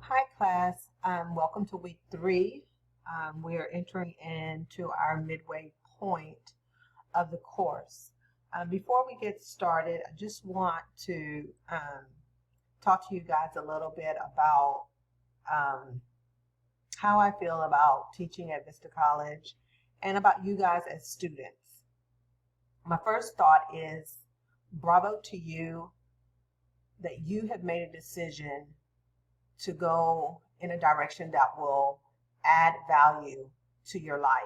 Hi, class. Welcome to week three. We are entering into our midway point of the course. Before we get started, I just want to talk to you guys a little bit about um, how I feel about teaching at Vista College and about you guys as students. My first thought is bravo to you that you have made a decision to go in a direction that will add value to your life.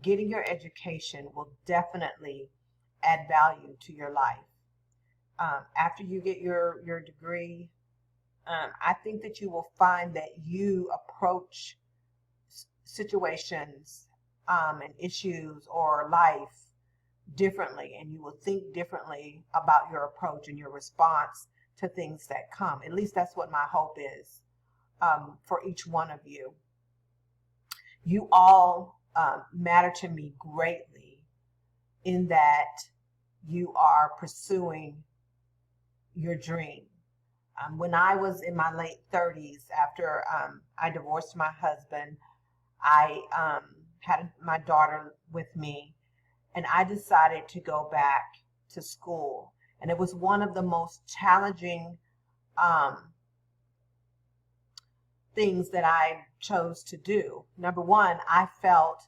Getting your education will definitely add value to your life. After you get your degree, I think that you will find that you approach situations and issues or life differently, and you will think differently about your approach and your response to things that come. At least that's what my hope is for each one of you. You all matter to me greatly in that you are pursuing your dream. When I was in my late 30s, after I divorced my husband, I had my daughter with me, and I decided to go back to school. And it was one of the most challenging things that I chose to do. Number one, I felt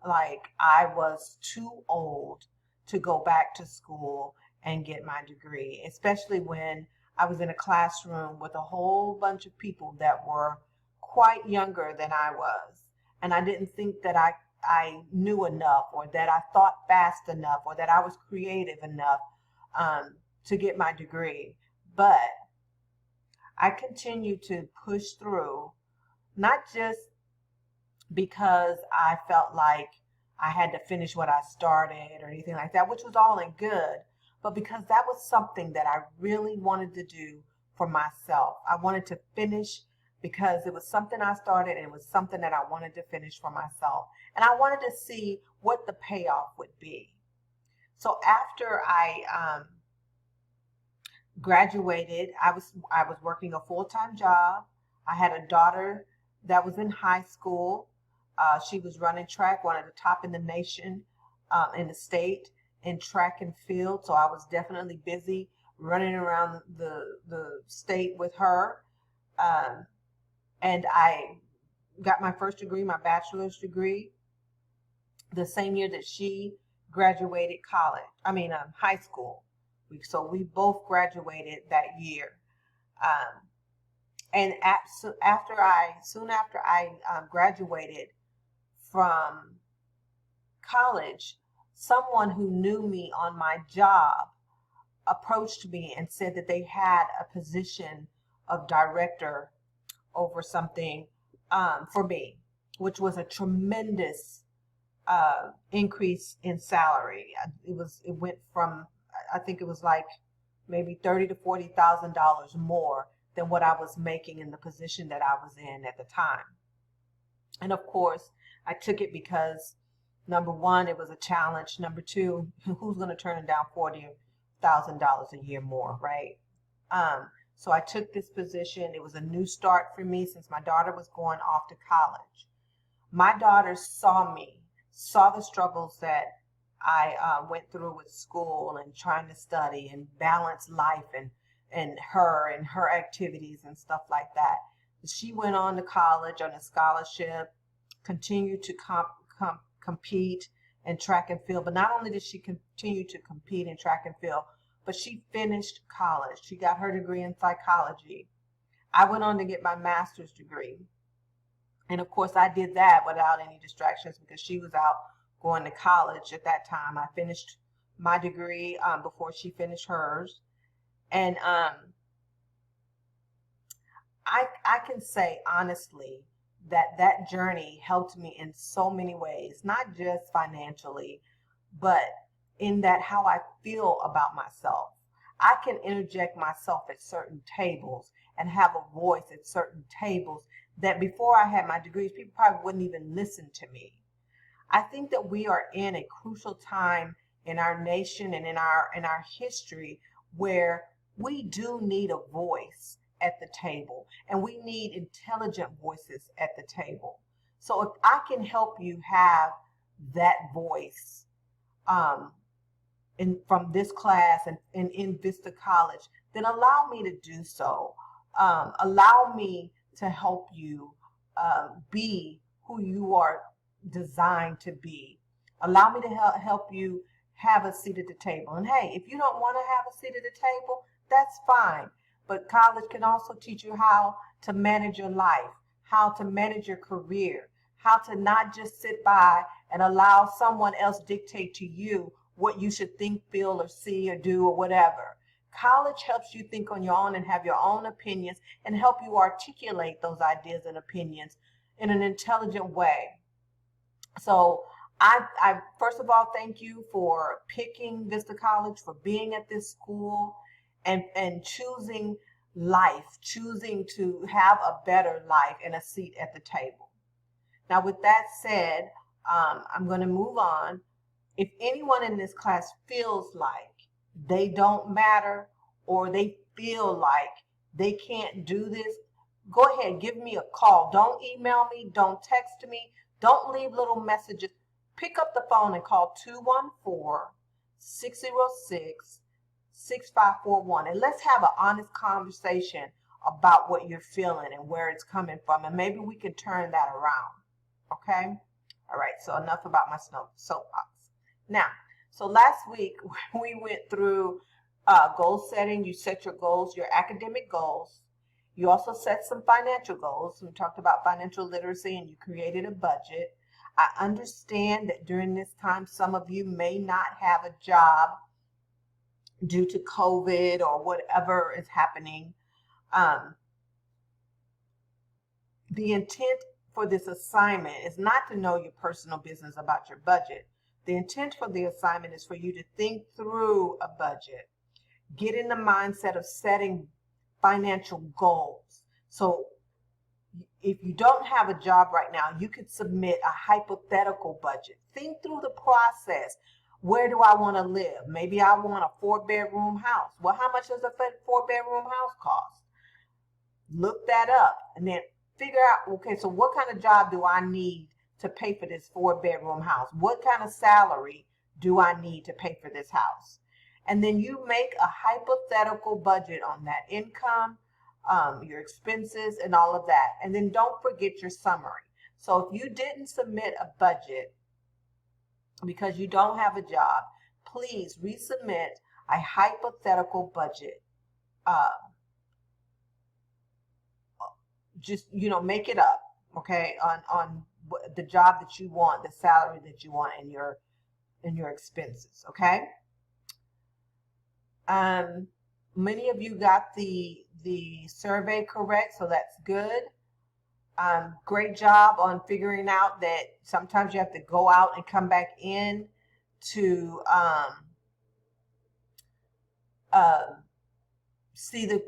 like I was too old to go back to school and get my degree, especially when I was in a classroom with a whole bunch of people that were quite younger than I was. And I didn't think that I knew enough, or that I thought fast enough, or that I was creative enough to get my degree. But I continued to push through, not just because I felt like I had to finish what I started or anything like that, which was all in good, but because that was something that I really wanted to do for myself. I wanted to finish because it was something I started, and it was something that I wanted to finish for myself. And I wanted to see what the payoff would be. So after I graduated, I was working a full-time job. I had a daughter that was in high school. She was running track, one of the top in the nation, in the state, in track and field. So I was definitely busy running around the state with her. Um, and I got my first degree, my bachelor's degree, the same year that she graduated college. High school. So we both graduated that year. Um, and soon after I graduated from college, someone who knew me on my job approached me and said that they had a position of director over something for me, which was a tremendous increase in salary. It went from, I think it was like maybe $30,000 to $40,000 more than what I was making in the position that I was in at the time. And of course, I took it because number one, it was a challenge. Number two, who's going to turn down $40,000 a year more, right? So I took this position. It was a new start for me since my daughter was going off to college. My daughter saw the struggles that I went through with school and trying to study and balance life and her activities and stuff like that. She went on to college on a scholarship, continued to compete in track and field. But not only did she continue to compete in track and field, but she finished college. She got her degree in psychology. I went on to get my master's degree. And of course, I did that without any distractions because she was out going to college at that time. I finished my degree before she finished hers. And I can say honestly that journey helped me in so many ways, not just financially, but in that how I feel about myself. I can interject myself at certain tables and have a voice at certain tables that before I had my degrees, people probably wouldn't even listen to me. I think that we are in a crucial time in our nation and in our history where we do need a voice at the table, and we need intelligent voices at the table. So if I can help you have that voice um, from this class and in Vista College, then allow me to do so. Allow me to help you be who you are designed to be. Allow me to help you have a seat at the table. And hey, if you don't want to have a seat at the table, that's fine. But college can also teach you how to manage your life, how to manage your career, how to not just sit by and allow someone else dictate to you what you should think, feel, or see, or do, or whatever. College helps you think on your own and have your own opinions and help you articulate those ideas and opinions in an intelligent way. So I first of all thank you for picking Vista College, for being at this school, and choosing life, choosing to have a better life and a seat at the table. Now, with that said, I'm going to move on. If anyone in this class feels like they don't matter, or they feel like they can't do this, go ahead, give me a call. Don't email me, don't text me, don't leave little messages. Pick up the phone and call 214-606-6541, and let's have an honest conversation about what you're feeling and where it's coming from, and maybe we can turn that around. Okay? All right, so enough about my soapbox. Now, so last week we went through goal setting. You set your goals, your academic goals. You also set some financial goals. We talked about financial literacy, and you created a budget. I understand that during this time, some of you may not have a job due to COVID or whatever is happening. The intent for this assignment is not to know your personal business about your budget. The intent for the assignment is for you to think through a budget, get in the mindset of setting financial goals. So if you don't have a job right now, you could submit a hypothetical budget. Think through the process. Where do I want to live? Maybe I want a 4-bedroom house. Well, how much does a 4-bedroom house cost? Look that up and then figure out, okay, so what kind of job do I need to pay for this 4-bedroom house? What kind of salary do I need to pay for this house? And then you make a hypothetical budget on that income, your expenses, and all of that. And then don't forget your summary. So if you didn't submit a budget because you don't have a job, please resubmit a hypothetical budget. Just, make it up, okay, on the job that you want, the salary that you want, and your expenses, okay? Many of you got the survey correct, so that's good. Great job on figuring out that sometimes you have to go out and come back in to see that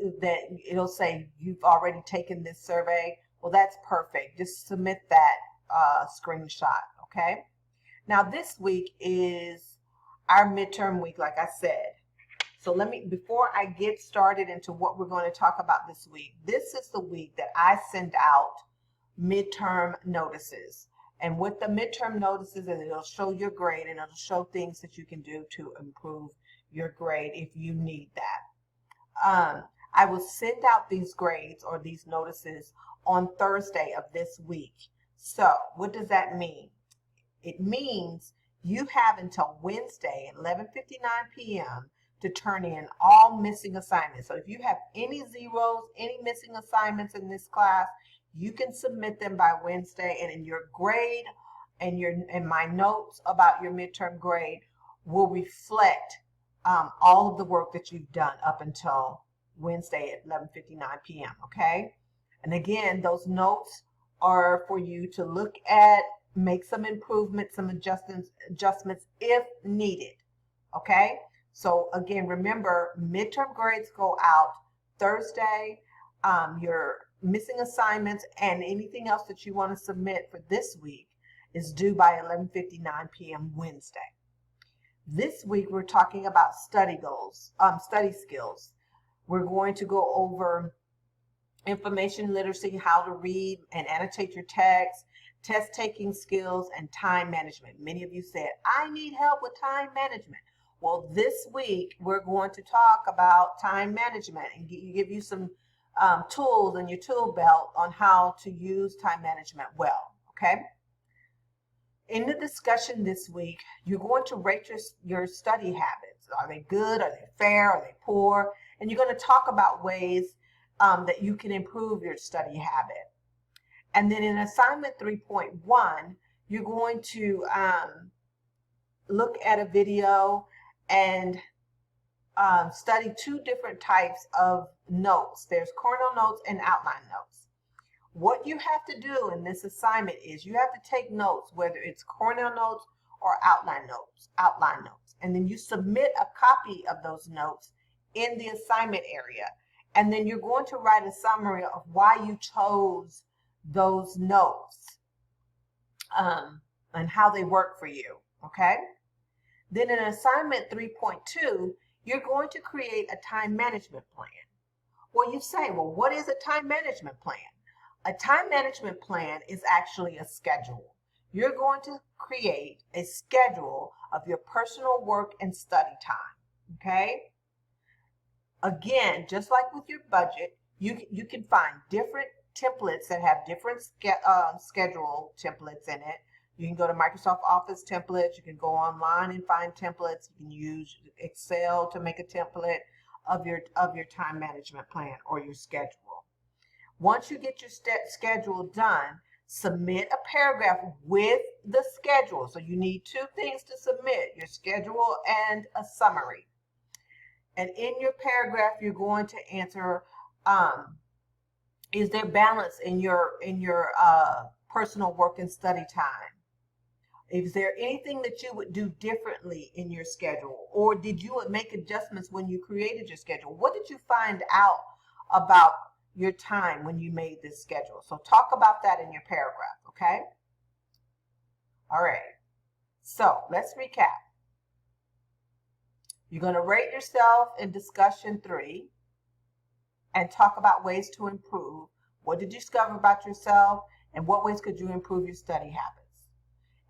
it'll say you've already taken this survey. Well, that's perfect. Just submit that screenshot, okay? Now, this week is our midterm week, like I said. So before I get started into what we're going to talk about this week, this is the week that I send out midterm notices. And with the midterm notices, it'll show your grade and it'll show things that you can do to improve your grade if you need that. I will send out these grades or these notices on Thursday of this week. So what does that mean? It means you have until Wednesday at 11:59 p.m. to turn in all missing assignments. So if you have any zeros, any missing assignments in this class, you can submit them by Wednesday, and in your grade and my notes about your midterm grade will reflect all of the work that you've done up until Wednesday at 11:59 p.m. Okay? And again, those notes are for you to look at, make some improvements, some adjustments if needed. Okay? So again, remember, midterm grades go out Thursday. Your missing assignments and anything else that you want to submit for this week is due by 11:59 p.m. Wednesday. This week we're talking about study skills. We're going to go over information literacy, how to read and annotate your text, test taking skills, and time management. Many of you said, I need help with time management. Well, this week we're going to talk about time management and give you some tools in your tool belt on how to use time management well, okay? In the discussion this week, you're going to rate your study habits. Are they good? Are they fair? Are they poor? And you're going to talk about ways that you can improve your study habit. And then in assignment 3.1, you're going to look at a video and study two different types of notes. There's Cornell notes and outline notes. What you have to do in this assignment is you have to take notes, whether it's Cornell notes or outline notes. And then you submit a copy of those notes in the assignment area. And then you're going to write a summary of why you chose those notes and how they work for you, okay? Then in assignment 3.2, you're going to create a time management plan. Well, you say, well, what is a time management plan? A time management plan is actually a schedule. You're going to create a schedule of your personal work and study time, okay? Again, just like with your budget, you can find different templates that have different schedule templates in it. You can go to Microsoft Office templates. You can go online and find templates. You can use Excel to make a template of your time management plan or your schedule. Once you get your schedule done, submit a paragraph with the schedule. So you need two things to submit, your schedule and a summary. And in your paragraph, you're going to answer, is there balance in your personal work and study time? Is there anything that you would do differently in your schedule? Or did you make adjustments when you created your schedule? What did you find out about your time when you made this schedule? So talk about that in your paragraph, okay? All right, so let's recap. You're going to rate yourself in discussion 3 and talk about ways to improve. What did you discover about yourself and what ways could you improve your study habits?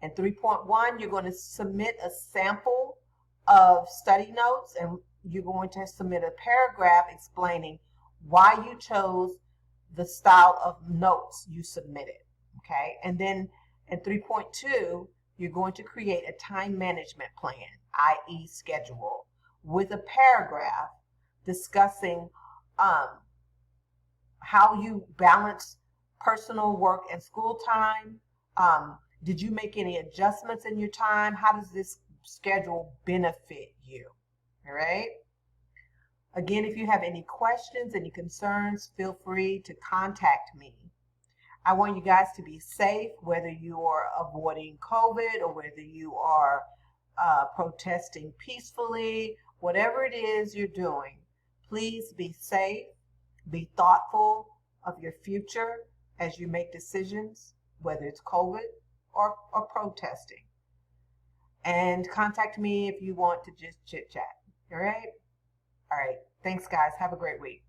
In 3.1, you're going to submit a sample of study notes and you're going to submit a paragraph explaining why you chose the style of notes you submitted, okay? And then in 3.2, you're going to create a time management plan, i.e. schedule, with a paragraph discussing how you balance personal work and school time. Did you make any adjustments in your time? How does this schedule benefit you? All right? Again, if you have any questions, any concerns, feel free to contact me. I want you guys to be safe, whether you are avoiding COVID or whether you are protesting peacefully, whatever it is you're doing, please be safe, be thoughtful of your future as you make decisions, whether it's COVID or protesting. And contact me if you want to just chit chat. All right? All right. Thanks, guys. Have a great week.